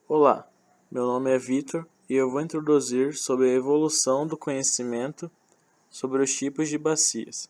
Olá, meu nome é Vitor e eu vou introduzir sobre a evolução do conhecimento sobre os tipos de bacias.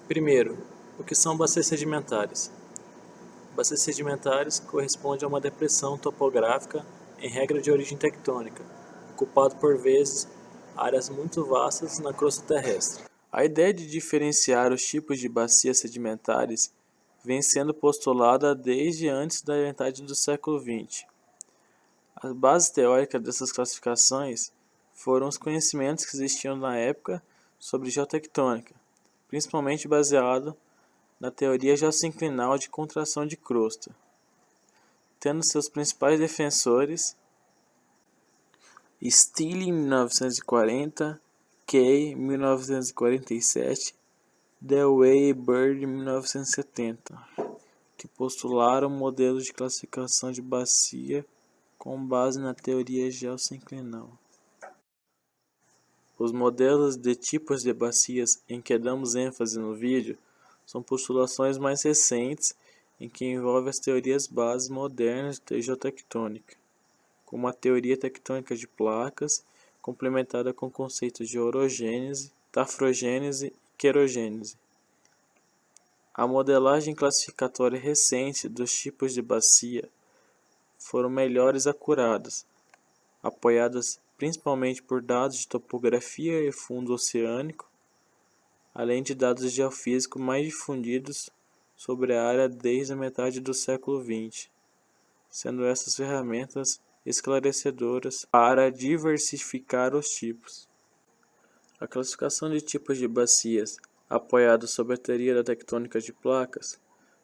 Primeiro, o que são bacias sedimentares? Bacias sedimentares corresponde a uma depressão topográfica em regra de origem tectônica, ocupado por vezes áreas muito vastas na crosta terrestre. A ideia de diferenciar os tipos de bacias sedimentares vem sendo postulada desde antes da metade do século XX. A base teórica dessas classificações foram os conhecimentos que existiam na época sobre geotectônica, principalmente baseado na teoria geossinclinal de contração de crosta, tendo seus principais defensores Steele em 1940, Kay em 1947, Dewey e Bird em 1970, que postularam modelos de classificação de bacia com base na teoria geossinclinal. Os modelos de tipos de bacias em que damos ênfase no vídeo são postulações mais recentes em que envolvem as teorias bases modernas de geotectônica, como a teoria tectônica de placas, complementada com conceitos de orogênese, tafrogênese e querogênese. A modelagem classificatória recente dos tipos de bacia foram melhores acuradas, apoiadas principalmente por dados de topografia e fundo oceânico, além de dados geofísicos mais difundidos sobre a área desde a metade do século XX, sendo essas ferramentas esclarecedoras para diversificar os tipos. A classificação de tipos de bacias, apoiada sobre a teoria da tectônica de placas,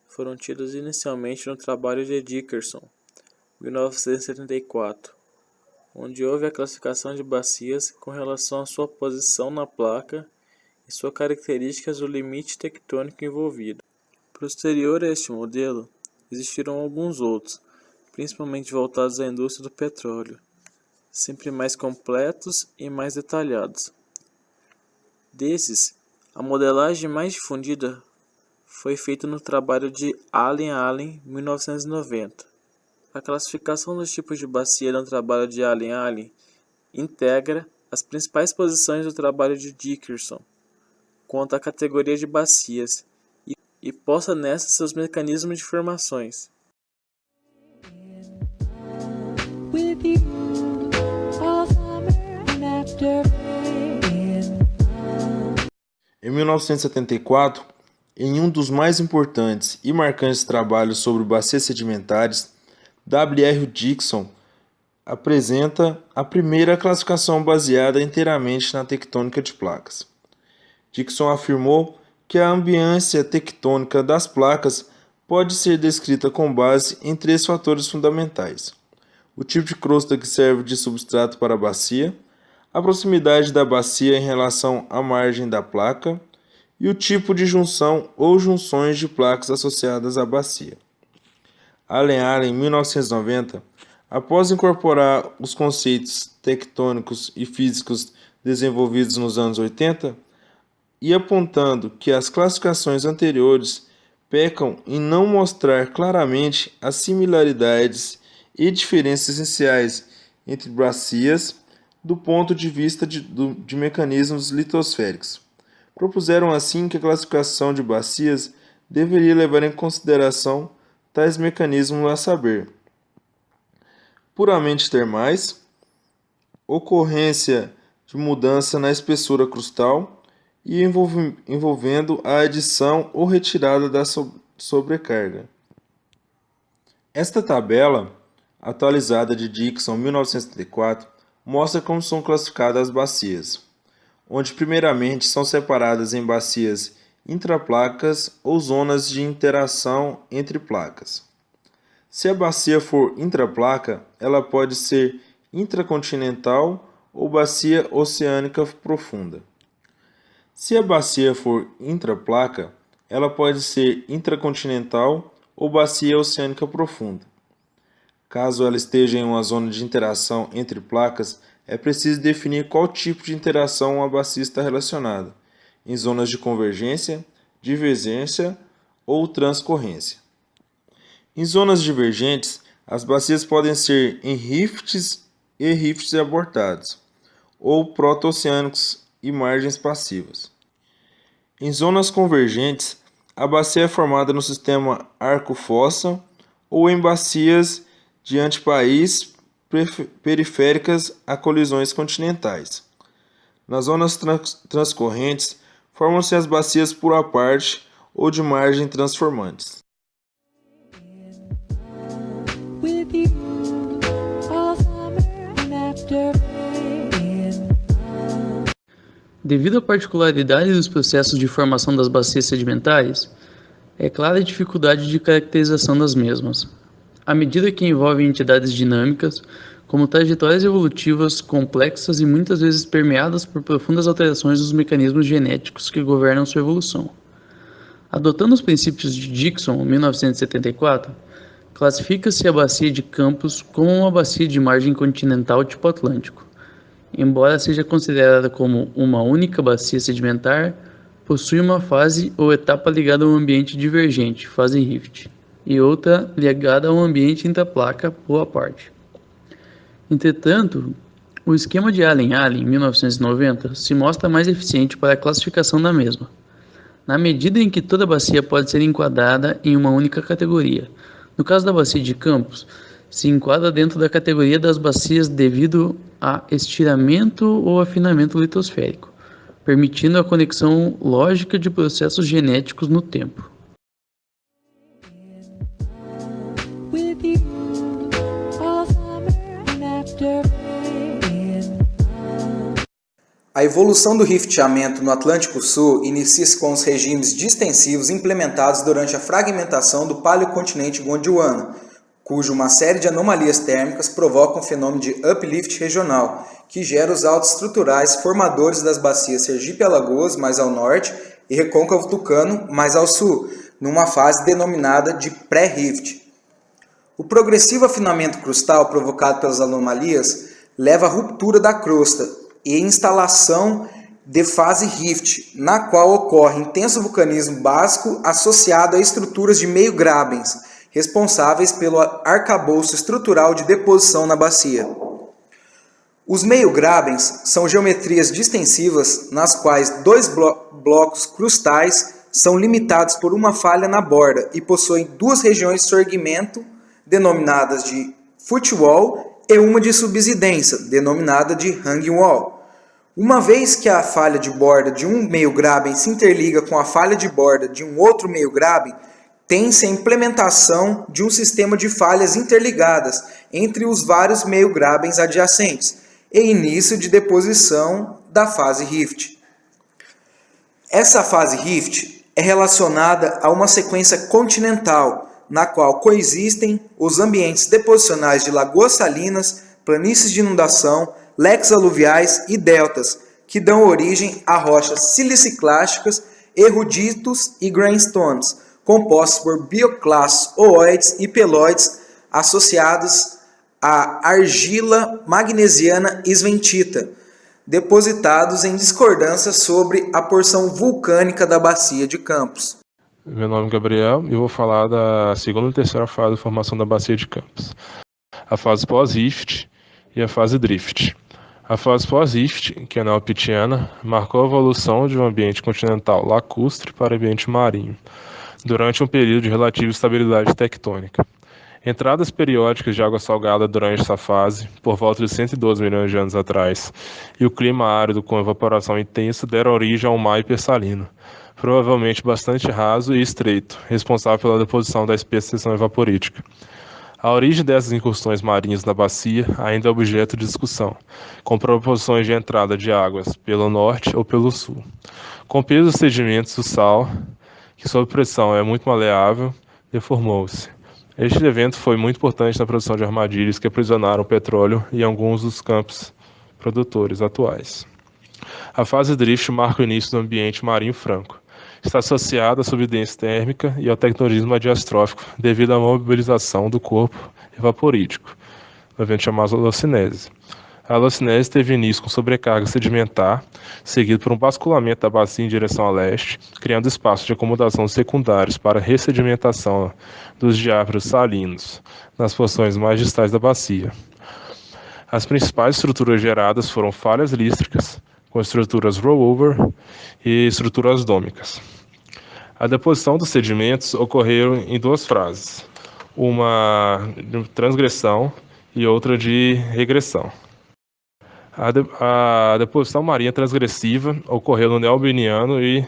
foram tidas inicialmente no trabalho de Dickerson, 1974, onde houve a classificação de bacias com relação à sua posição na placa e suas características do limite tectônico envolvido. Posterior a este modelo, existiram alguns outros, principalmente voltados à indústria do petróleo, sempre mais completos e mais detalhados. Desses, a modelagem mais difundida foi feita no trabalho de Allen 1990. A classificação dos tipos de bacia no trabalho de Allen integra as principais posições do trabalho de Dickerson quanto à categoria de bacias e posta nessas seus mecanismos de formações. Em 1974, em um dos mais importantes e marcantes trabalhos sobre bacias sedimentares, W.R. Dickson apresenta a primeira classificação baseada inteiramente na tectônica de placas. Dickson afirmou que a ambiência tectônica das placas pode ser descrita com base em três fatores fundamentais: o tipo de crosta que serve de substrato para a bacia, a proximidade da bacia em relação à margem da placa e o tipo de junção ou junções de placas associadas à bacia. Allen, em 1990, após incorporar os conceitos tectônicos e físicos desenvolvidos nos anos 80, e apontando que as classificações anteriores pecam em não mostrar claramente as similaridades e diferenças essenciais entre bacias do ponto de vista de mecanismos litosféricos. Propuseram assim que a classificação de bacias deveria levar em consideração tais mecanismos, a saber: puramente termais, ocorrência de mudança na espessura crustal e envolvendo a adição ou retirada da sobrecarga. Esta tabela, atualizada de Dickson 1974, mostra como são classificadas as bacias, onde primeiramente são separadas em bacias intraplacas ou zonas de interação entre placas. Se a bacia for intraplaca, ela pode ser intracontinental ou bacia oceânica profunda. Se a bacia for intraplaca, ela pode ser intracontinental ou bacia oceânica profunda. Caso ela esteja em uma zona de interação entre placas, é preciso definir qual tipo de interação a bacia está relacionada, em zonas de convergência, divergência ou transcorrência. Em zonas divergentes, As bacias podem ser em rifts e rifts abortados, ou proto-oceânicos e margens passivas. Em zonas convergentes, a bacia é formada no sistema arco-fossa ou em bacias de antepaís periféricas a colisões continentais. Nas zonas transcorrentes, formam-se as bacias por aparte ou de margem transformantes. Devido à particularidade dos processos de formação das bacias sedimentares, é clara a dificuldade de caracterização das mesmas, à medida que envolvem entidades dinâmicas, como trajetórias evolutivas complexas e muitas vezes permeadas por profundas alterações dos mecanismos genéticos que governam sua evolução. Adotando os princípios de Dickson, 1974, classifica-se a bacia de Campos como uma bacia de margem continental tipo Atlântico. Embora seja considerada como uma única bacia sedimentar, possui uma fase ou etapa ligada a um ambiente divergente, fase rift, e outra ligada a um ambiente intraplaca, boa parte. Entretanto, o esquema de Allen-Allen, 1990, se mostra mais eficiente para a classificação da mesma, na medida em que toda bacia pode ser enquadrada em uma única categoria. No caso da bacia de Campos, se enquadra dentro da categoria das bacias devido a estiramento ou afinamento litosférico, permitindo a conexão lógica de processos genéticos no tempo. A evolução do rifteamento no Atlântico Sul inicia-se com os regimes distensivos implementados durante a fragmentação do paleocontinente Gondwana, cujo uma série de anomalias térmicas provocam o fenômeno de uplift regional, que gera os altos estruturais formadores das bacias Sergipe-Alagoas, mais ao norte, e Recôncavo Tucano, mais ao sul, numa fase denominada de pré-rift. O progressivo afinamento crustal provocado pelas anomalias leva à ruptura da crosta e instalação de fase rift, na qual ocorre intenso vulcanismo básico associado a estruturas de meio grabens, responsáveis pelo arcabouço estrutural de deposição na bacia. Os meio grabens são geometrias distensivas nas quais dois blocos crustais são limitados por uma falha na borda e possuem duas regiões de sorgimento, denominadas de footwall, e uma de subsidência, denominada de hanging wall. Uma vez que a falha de borda de um meio graben se interliga com a falha de borda de um outro meio graben, tem-se a implementação de um sistema de falhas interligadas entre os vários meio grabens adjacentes e início de deposição da fase rift. Essa fase rift é relacionada a uma sequência continental, na qual coexistem os ambientes deposicionais de lagoas salinas, planícies de inundação, leques aluviais e deltas, que dão origem a rochas siliciclásticas, eruditos e grindstones, compostos por bioclastos ooides e pelóides associados à argila magnesiana esventita, depositados em discordância sobre a porção vulcânica da bacia de Campos. Meu nome é Gabriel e eu vou falar da segunda e terceira fase de formação da bacia de Campos. A fase pós-rift e a fase drift. A fase pós-rift, que é neopitiana, marcou a evolução de um ambiente continental lacustre para ambiente marinho, durante um período de relativa estabilidade tectônica. Entradas periódicas de água salgada durante essa fase, por volta de 112 milhões de anos atrás, e o clima árido com evaporação intensa deram origem a um mar hipersalino, provavelmente bastante raso e estreito, responsável pela deposição da espessão evaporítica. A origem dessas incursões marinhas na bacia ainda é objeto de discussão, com proporções de entrada de águas pelo norte ou pelo sul. Com o peso dos sedimentos, o sal, que sob pressão é muito maleável, deformou-se. Este evento foi muito importante na produção de armadilhas que aprisionaram o petróleo em alguns dos campos produtores atuais. A fase drift marca o início do ambiente marinho franco. Está associada à subsidência térmica e ao tectonismo diastrófico devido à mobilização do corpo evaporítico, o evento chamado holocinese. A alucinese teve início com sobrecarga sedimentar, seguido por um basculamento da bacia em direção a leste, criando espaços de acomodação secundários para ressedimentação dos diápiros salinos nas porções mais distais da bacia. As principais estruturas geradas foram falhas lístricas, com estruturas rollover e estruturas dômicas. A deposição dos sedimentos ocorreu em duas fases, uma de transgressão e outra de regressão. A deposição marinha transgressiva ocorreu no Neobioniano e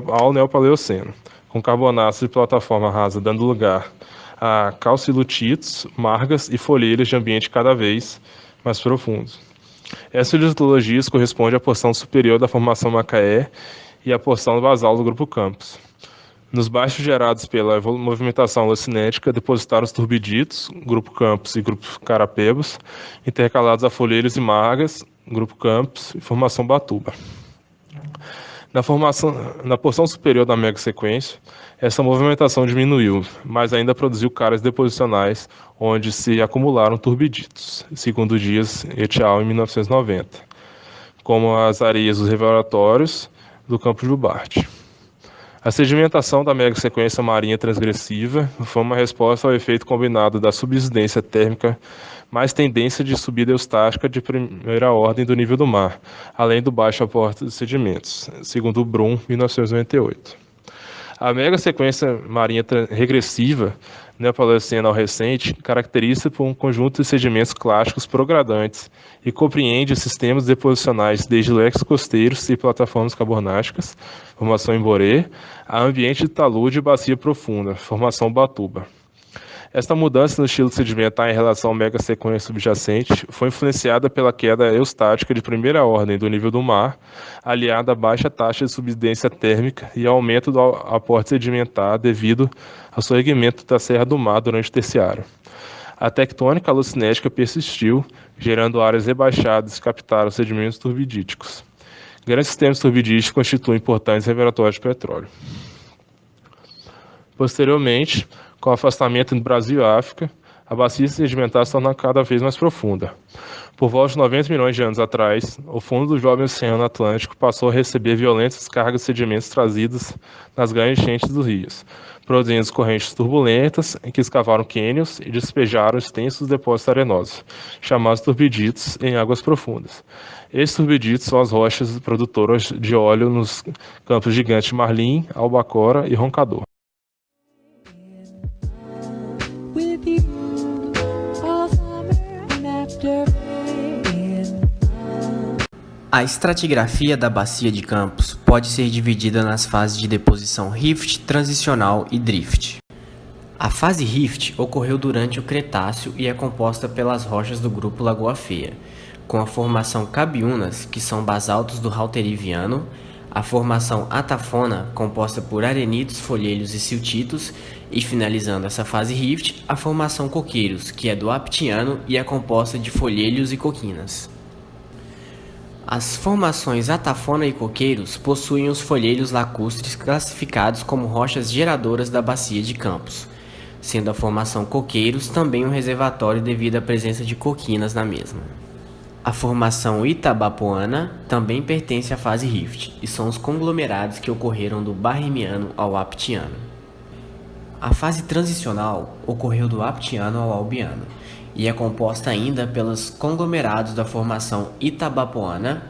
ao Neopaleoceno, com carbonatos de plataforma rasa dando lugar a calcilutitos, margas e folheiras de ambiente cada vez mais profundos. Essas litologias correspondem à porção superior da formação Macaé e à porção basal do grupo Campos. Nos baixos gerados pela movimentação locinética, depositaram os turbiditos, grupo Campos e grupo Carapebos, intercalados a folheiros e margas, grupo Campos e formação Batuba. Na porção superior da megasequência, essa movimentação diminuiu, mas ainda produziu caras deposicionais, onde se acumularam turbiditos, segundo Dias et al. Em 1990, como as areias dos reservatórios do Campo de Ubarte. A sedimentação da megasequência marinha transgressiva foi uma resposta ao efeito combinado da subsidência térmica mais tendência de subida eustática de primeira ordem do nível do mar, além do baixo aporte de sedimentos, segundo Brum, 1998. A megasequência marinha regressiva, neopaleocena ao recente, caracteriza por um conjunto de sedimentos clásticos progradantes e compreende sistemas deposicionais desde leques costeiros e plataformas carbonáticas, formação Emboré, a ambiente de talude e bacia profunda, formação Batuba. Esta mudança no estilo sedimentar em relação à megasequência subjacente foi influenciada pela queda eustática de primeira ordem do nível do mar, aliada à baixa taxa de subsidência térmica e ao aumento do aporte sedimentar devido ao sorrimento da Serra do Mar durante o terciário. A tectônica alucinética persistiu, gerando áreas rebaixadas que captaram sedimentos turbidíticos. Grandes sistemas turbidíticos constituem importantes reservatórios de petróleo. Posteriormente, com o afastamento entre Brasil e África, a bacia sedimentar se torna cada vez mais profunda. Por volta de 90 milhões de anos atrás, o fundo do jovem Oceano Atlântico passou a receber violentas cargas de sedimentos trazidas nas grandes enchentes dos rios, produzindo correntes turbulentas em que escavaram cânions e despejaram extensos depósitos arenosos, chamados turbiditos, em águas profundas. Esses turbiditos são as rochas produtoras de óleo nos campos gigantes de Marlim, Albacora e Roncador. A estratigrafia da Bacia de Campos pode ser dividida nas fases de deposição rift, transicional e drift. A fase rift ocorreu durante o Cretáceo e é composta pelas rochas do grupo Lagoa Feia, com a formação Cabiúnas, que são basaltos do Hauteriviano, a formação Atafona, composta por arenitos, folheiros e siltitos, e finalizando essa fase rift, a formação Coqueiros, que é do Aptiano e é composta de folheiros e coquinas. As formações Atafona e Coqueiros possuem os folheiros lacustres classificados como rochas geradoras da Bacia de Campos, sendo a formação Coqueiros também um reservatório devido à presença de coquinas na mesma. A formação Itabapoana também pertence à fase rift e são os conglomerados que ocorreram do Barremiano ao Aptiano. A fase transicional ocorreu do Aptiano ao Albiano e é composta ainda pelos conglomerados da formação Itabapoana,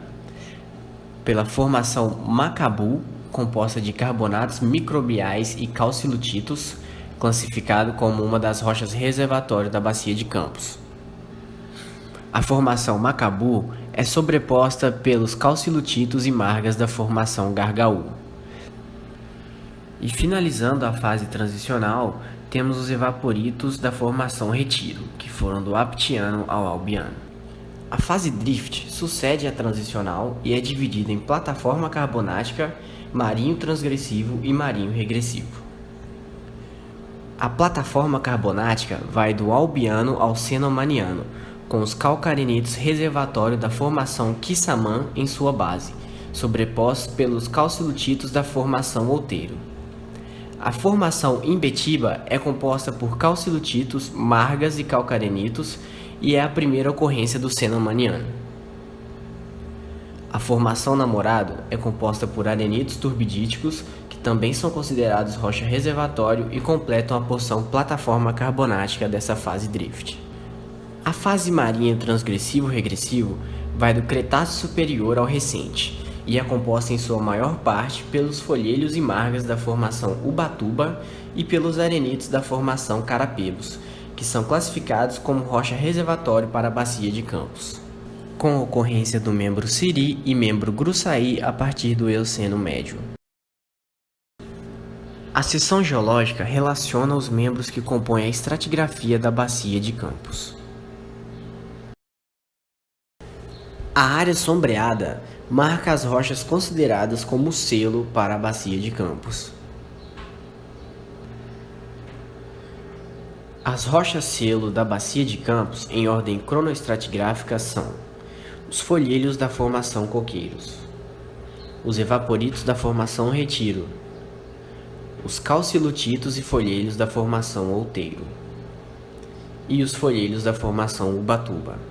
pela formação Macabu, composta de carbonatos microbiais e calcilutitos, classificado como uma das rochas reservatório da Bacia de Campos. A formação Macabu é sobreposta pelos calcilutitos e margas da formação Gargaú. E finalizando a fase transicional, temos os evaporitos da formação Retiro, que foram do Aptiano ao Albiano. A fase drift sucede à transicional e é dividida em plataforma carbonática, marinho transgressivo e marinho regressivo. A plataforma carbonática vai do Albiano ao Cenomaniano, com os calcarenitos reservatório da formação Quissamã em sua base, sobrepostos pelos calcilutitos da formação Outeiro. A formação Imbetiba é composta por calcilutitos, margas e calcarenitos e é a primeira ocorrência do Cenomaniano. A formação namorado é composta por arenitos turbidíticos, que também são considerados rocha reservatório e completam a porção plataforma carbonática dessa fase drift. A fase marinha transgressivo-regressivo vai do Cretáceo superior ao recente e é composta em sua maior parte pelos folhelhos e margas da formação Ubatuba e pelos arenitos da formação Carapebus, que são classificados como rocha reservatório para a Bacia de Campos, com ocorrência do membro Siri e membro Gruçaí a partir do Eoceno Médio. A seção geológica relaciona os membros que compõem a estratigrafia da Bacia de Campos. A área sombreada marca as rochas consideradas como selo para a Bacia de Campos. As rochas selo da Bacia de Campos, em ordem cronoestratigráfica, são os folhelhos da formação Coqueiros, os evaporitos da formação Retiro, os calcilutitos e folhelhos da formação Outeiro e os folhelhos da formação Ubatuba.